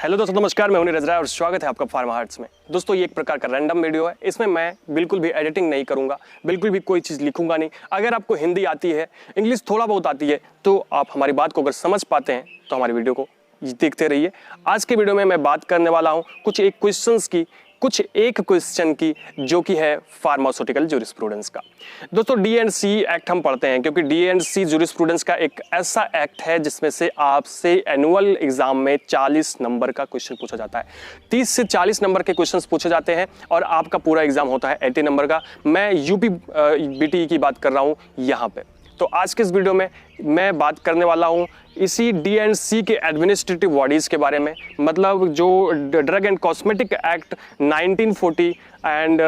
Hello दोस्तों, नमस्कार। मैं हूं नीरज राय और स्वागत है आपका फार्मा हार्ट्स में। दोस्तों, ये एक प्रकार का रैंडम वीडियो है। इसमें मैं बिल्कुल भी एडिटिंग नहीं करूंगा, बिल्कुल भी कोई चीज़ लिखूंगा नहीं। अगर आपको हिंदी आती है, इंग्लिश थोड़ा बहुत आती है, तो आप हमारी बात को अगर समझ पाते हैं तो हमारी वीडियो को देखते रहिए। आज के वीडियो में मैं बात करने वाला हूँ कुछ एक क्वेश्चन की, जो कि है फार्मास्यूटिकल ज्यूरिस्प्रूडेंस का। दोस्तों, डी&सी एक्ट हम पढ़ते हैं, क्योंकि डी&सी ज्यूरिस्प्रूडेंस का एक ऐसा एक्ट है जिसमें से आपसे एनुअल एग्जाम में 40 नंबर का क्वेश्चन पूछा जाता है। 30 से 40 नंबर के क्वेश्चन पूछे जाते हैं और आपका पूरा एग्जाम होता है 80 नंबर का। मैं यूपी बीटी की बात कर रहा हूँ यहाँ पे। तो आज के इस वीडियो में मैं बात करने वाला हूँ इसी डी&सी के एडमिनिस्ट्रेटिव बॉडीज़ के बारे में, मतलब जो drug and cosmetic act 1940 and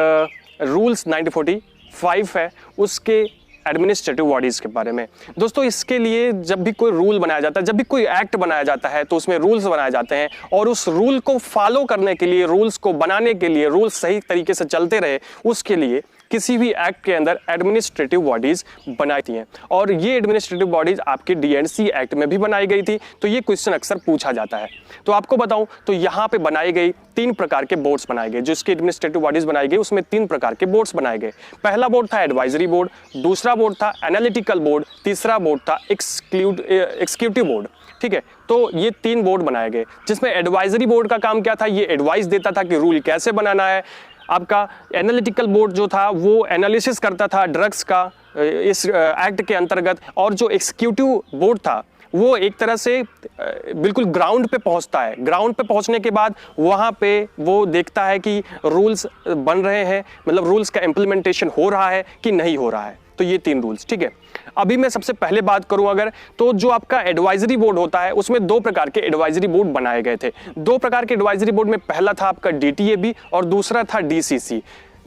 rules 1945 है, उसके एडमिनिस्ट्रेटिव बॉडीज़ के बारे में। दोस्तों, इसके लिए जब भी कोई रूल बनाया जाता है, जब भी कोई एक्ट बनाया जाता है, तो उसमें रूल्स बनाए जाते हैं और उस रूल को फॉलो करने के लिए, रूल्स को बनाने के लिए, रूल्स सही तरीके से चलते रहे, उसके लिए किसी भी एक्ट के अंदर एडमिनिस्ट्रेटिव बॉडीज बनाई थी हैं। और ये एडमिनिस्ट्रेटिव बॉडीज आपके डी&सी एक्ट में भी बनाई गई थी। तो ये क्वेश्चन अक्सर पूछा जाता है। तो आपको बताऊं तो यहाँ पे बनाई गई 3 प्रकार के बोर्ड्स बनाए गए। जिसकी एडमिनिस्ट्रेटिव बॉडीज बनाई गई उसमें 3 प्रकार के बोर्ड्स बनाए गए। पहला बोर्ड था एडवाइजरी बोर्ड, दूसरा बोर्ड था एनालिटिकल बोर्ड, तीसरा बोर्ड था एक्सिक्यूटिव बोर्ड। ठीक है, तो ये 3 बोर्ड बनाए गए। जिसमें एडवाइजरी बोर्ड का काम क्या था, ये एडवाइस देता था कि रूल कैसे बनाना है। आपका एनालिटिकल बोर्ड जो था वो एनालिसिस करता था ड्रग्स का इस एक्ट के अंतर्गत। और जो एग्जीक्यूटिव बोर्ड था वो एक तरह से बिल्कुल ग्राउंड पे पहुंचता है। ग्राउंड पे पहुंचने के बाद वहां पे वो देखता है कि रूल्स बन रहे हैं, मतलब रूल्स का इम्प्लीमेंटेशन हो रहा है कि नहीं हो रहा है। तो ये 3 रूल्स। ठीक है, अभी मैं सबसे पहले बात करूं अगर, तो जो आपका एडवाइजरी बोर्ड होता है उसमें 2 प्रकार के एडवाइजरी बोर्ड बनाए गए थे। 2 प्रकार के एडवाइजरी बोर्ड में पहला था आपका DTAB और दूसरा था DCC।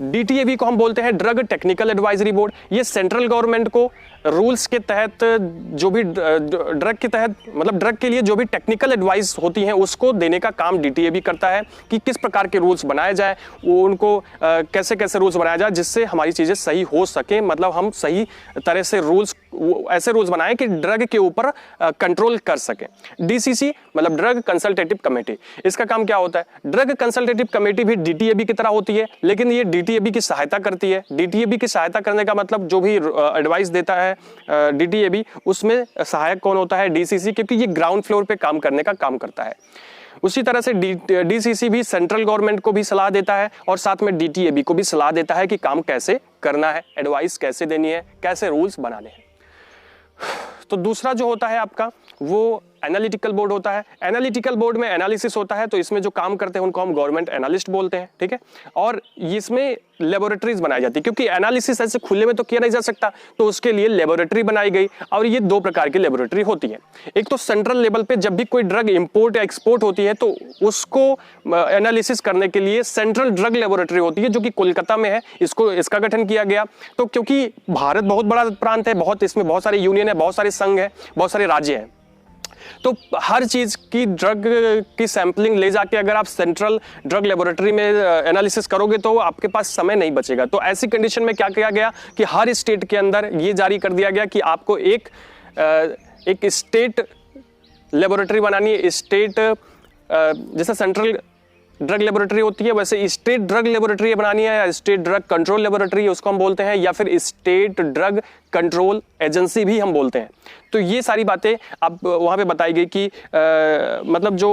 DTAB को हम बोलते हैं ड्रग टेक्निकल एडवाइजरी बोर्ड। ये सेंट्रल गवर्नमेंट को रूल्स के तहत, जो भी ड्रग के तहत, मतलब ड्रग के लिए जो भी टेक्निकल एडवाइस होती हैं उसको देने का काम DTAB करता है कि किस प्रकार के रूल्स बनाए जाए, वो उनको कैसे कैसे रूल्स बनाया जाए जिससे हमारी चीज़ें सही हो सके, मतलब हम सही तरह से रूल्स, ऐसे रूल्स बनाएं कि ड्रग के ऊपर कंट्रोल कर सकें। DCC मतलब ड्रग कंसल्टेटिव कमेटी, इसका काम क्या होता है? ड्रग कंसल्टेटिव कमेटी भी DTAB की तरह होती है, लेकिन ये DTAB की सहायता करती है। DTAB की सहायता करने का मतलब जो भी एडवाइस देता है DTAB, उसमें सहायक कौन होता है? DCC, क्योंकि ये ग्राउंड फ्लोर पे काम करने का काम करता है। उसी तरह से DCC भी सेंट्रल गवर्नमेंट को भी सलाह देता है और साथ में DTAB को भी सलाह देता है कि काम कैसे करना है, एडवाइस कैसे देनी है, कैसे रूल्स बनाने हैं। तो दूसरा जो होता है आपका वो एनालिटिकल बोर्ड होता है। एनालिटिकल बोर्ड में एनालिसिस होता है, तो इसमें जो काम करते हैं उनको हम गवर्नमेंट एनालिस्ट बोलते हैं। ठीक है, और इसमें लेबोरेटरीज बनाई जाती है, क्योंकि एनालिसिस ऐसे खुले में तो किया नहीं जा सकता, तो उसके लिए लेबोरेटरी बनाई गई। और ये 2 प्रकार की लेबोरेटरी होती है। एक तो सेंट्रल लेवल पे जब भी कोई ड्रग इंपोर्ट या एक्सपोर्ट होती है तो उसको एनालिसिस करने के लिए सेंट्रल ड्रग लेबोरेटरी होती है, जो कि कोलकाता में है। इसका गठन किया गया। तो क्योंकि भारत बहुत बड़ा प्रांत है, इसमें बहुत सारे यूनियन है, बहुत सारे संघ है, बहुत सारे राज्य हैं, तो हर चीज की ड्रग की सैंपलिंग ले जाके अगर आप सेंट्रल ड्रग लेबोरेटरी में एनालिसिस करोगे तो आपके पास समय नहीं बचेगा। तो ऐसी कंडीशन में क्या किया गया कि हर स्टेट के अंदर ये जारी कर दिया गया कि आपको एक स्टेट लेबोरेटरी बनानी है। स्टेट, जैसे सेंट्रल ड्रग लेबोरेटरी होती है वैसे स्टेट ड्रग लेबोरेटरी बनानी है, या स्टेट ड्रग कंट्रोल लेबोरेटरी उसको हम बोलते हैं, या फिर स्टेट ड्रग कंट्रोल एजेंसी भी हम बोलते हैं। तो ये सारी बातें अब वहाँ पे बताई गई कि मतलब जो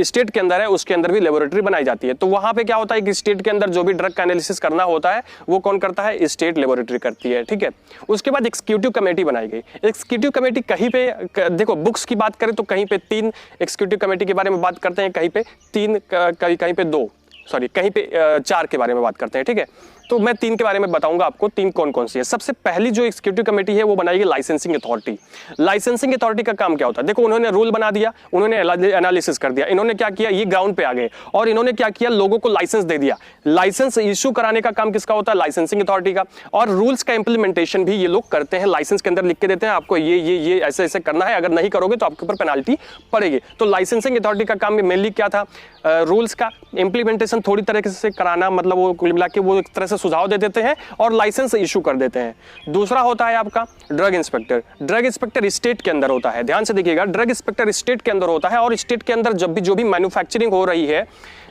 स्टेट के अंदर है उसके अंदर भी लेबोरेटरी बनाई जाती है। तो वहाँ पे क्या होता है कि स्टेट के अंदर जो भी ड्रग का एनालिसिस करना होता है वो कौन करता है? स्टेट लेबोरेटरी करती है। ठीक है, उसके बाद एक्सिक्यूटिव कमेटी बनाई गई। एक्सिक्यूटिव कमेटी कहीं पे, देखो बुक्स की बात करें तो कहीं पे 3 एक्सिक्यूटिव कमेटी के बारे में बात करते हैं, कहीं पे 3, कहीं पे 2, कहीं पे 4 के बारे में बात करते हैं। ठीक है, तो मैं 3 के बारे में बताऊंगा आपको 3 कौन कौन सी है। सबसे पहली जो एग्जीक्यूटिव कमेटी है वो बनाएगी लाइसेंसिंग अथॉरिटी। लाइसेंसिंग अथॉरिटी का काम क्या होता है? देखो, उन्होंने रूल बना दिया, उन्होंने एनालिसिस कर दिया, इन्होंने क्या किया, ये ग्राउंड पे आ गए और इन्होंने क्या किया, लोगों को लाइसेंस दे दिया। लाइसेंस इश्यू कराने का काम किसका होता है? लाइसेंसिंग अथॉरिटी का। और रूल्स का इंप्लीमेंटेशन भी ये लोग करते हैं, लाइसेंस के अंदर लिख के देते हैं आपको ये ऐसे ऐसे करना है, अगर नहीं करोगे तो आपके ऊपर पेनाल्टी पड़ेगी। तो लाइसेंसिंग अथॉरिटी का काम मेनली क्या था? रूल्स का इंप्लीमेंटेशन वेरिफिकेशन थोड़ी तरह से कराना, मतलब वो कुल मिला के वो एक तरह से सुझाव दे देते हैं और लाइसेंस इशू कर देते हैं। दूसरा होता है आपका drug inspector. Drug inspector state के अंदर होता है, ध्यान से देखिएगा, ड्रग इंस्पेक्टर स्टेट के अंदर होता है और स्टेट के अंदर जब भी जो भी मैन्युफैक्चरिंग हो रही है,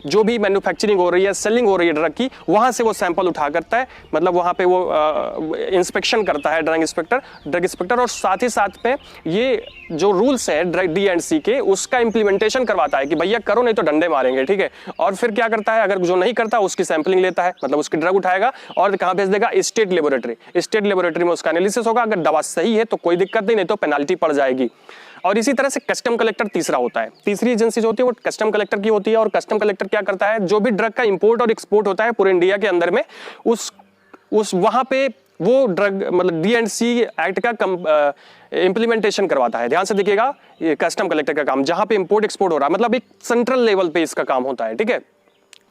जो भी मैन्युफैक्चरिंग हो रही है, सेलिंग हो रही है ड्रग की, वहां से वो सैंपल उठा करता है, मतलब वहां पे वो इंस्पेक्शन करता है ड्रग इंस्पेक्टर और साथ ही साथ में ये जो रूल्स है ड्रग D&C के, उसका इंप्लीमेंटेशन करवाता है कि भैया करो नहीं तो डंडे मारेंगे, ठीक है। और फिर क्या करता है, अगर जो नहीं करता उसकी सैंपलिंग लेता है, मतलब उसकी ड्रग उठाएगा और कहां भेज देगा, स्टेट लेबोरेटरी में उसका एनालिसिस होगा। अगर दवा सही है तो कोई दिक्कत नहीं तो पेनाल्टी पड़ जाएगी। और इसी तरह से कस्टम कलेक्टर तीसरा होता है, तीसरी एजेंसी जो होती है वो कस्टम कलेक्टर की होती है। और कस्टम कलेक्टर क्या करता है, जो भी ड्रग का इंपोर्ट और एक्सपोर्ट होता है पूरे इंडिया के अंदर में, उस वहां पे वो ड्रग मतलब D&C एक्ट का इंप्लीमेंटेशन करवाता है। ध्यान से देखिएगा, ये कस्टम कलेक्टर का काम, जहां पे इंपोर्ट एक्सपोर्ट हो रहा है, मतलब एक सेंट्रल लेवल पे इसका काम होता है, ठीक है।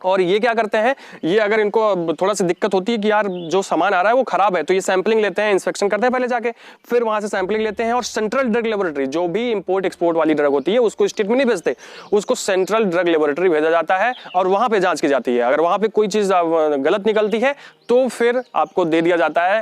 और ये क्या करते हैं, ये अगर इनको थोड़ा सी दिक्कत होती है कि यार जो सामान आ रहा है वो खराब है, तो ये सैंपलिंग लेते हैं, इंस्पेक्शन करते हैं पहले जाके, फिर वहां से सैंपलिंग लेते हैं और सेंट्रल ड्रग लेबोरेटरी, जो भी इंपोर्ट एक्सपोर्ट वाली ड्रग होती है उसको स्टेट में नहीं भेजते, उसको सेंट्रल ड्रग लेबोरेटरी भेजा जाता है और वहां पे जांच की जाती है। अगर वहां पे कोई चीज गलत निकलती है तो फिर आपको दे दिया जाता है,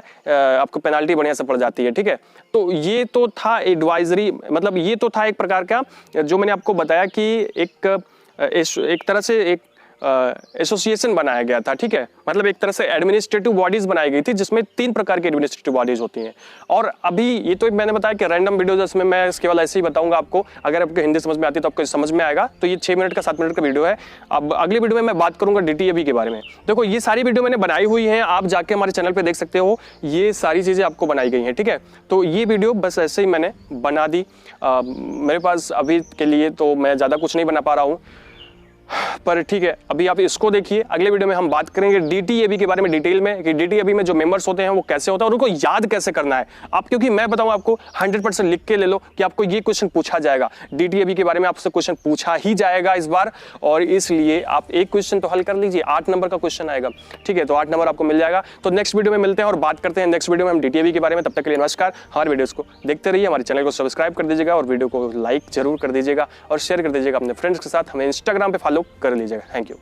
आपको पेनाल्टी बढ़िया से पड़ जाती है, ठीक है। तो ये तो था एडवाइजरी, मतलब ये तो था एक प्रकार का, जो मैंने आपको बताया कि एक तरह से एक एसोसिएशन बनाया गया था, ठीक है। मतलब एक तरह से एडमिनिस्ट्रेटिव बॉडीज बनाई गई थी, जिसमें 3 प्रकार की एडमिनिस्ट्रेटिव बॉडीज होती हैं। और अभी ये तो मैंने बताया कि रैंडम वीडियो, जिसमें मैं केवल ऐसे ही बताऊंगा आपको, अगर आपको हिंदी समझ में आती है तो आपको समझ में आएगा। तो ये 6 मिनट का 7 मिनट का वीडियो है। अब अगली वीडियो में मैं बात करूंगा DTAB के बारे में। देखो ये सारी वीडियो मैंने बनाई हुई है, आप जाके हमारे चैनल पर देख सकते हो, ये सारी चीजें आपको बनाई गई हैं, ठीक है। तो ये वीडियो बस ऐसे ही मैंने बना दी। मेरे पास अभी के लिए तो मैं ज्यादा कुछ नहीं बना पा रहा हूँ, पर ठीक है, अभी आप इसको देखिए। अगले वीडियो में हम बात करेंगे DTAB के बारे में डिटेल में, कि DTAB में जो मेंबर्स होते हैं वो कैसे होता है और उनको याद कैसे करना है आप, क्योंकि मैं बताऊं आपको 100% लिख के ले लो कि आपको ये क्वेश्चन पूछा जाएगा, DTAB के बारे में आपसे क्वेश्चन पूछा ही जाएगा इस बार, और इसलिए आप एक क्वेश्चन तो हल कर लीजिए, 8 नंबर का क्वेश्चन आएगा, ठीक है। तो 8 नंबर आपको मिल जाएगा। तो नेक्स्ट वीडियो में मिलते हैं और बात करते हैं नेक्स्ट वीडियो में हम DTAB के बारे में। तब तक के लिए नमस्कार। हमारे वीडियोस को देखते रहिए, हमारे चैनल को सब्सक्राइब कर दीजिएगा और वीडियो को लाइक जरूर कर दीजिएगा और शेयर कर दीजिएगा अपने फ्रेंड्स के साथ। हमें इंस्टाग्राम पे फॉलो कर लीजिएगा। Thank you.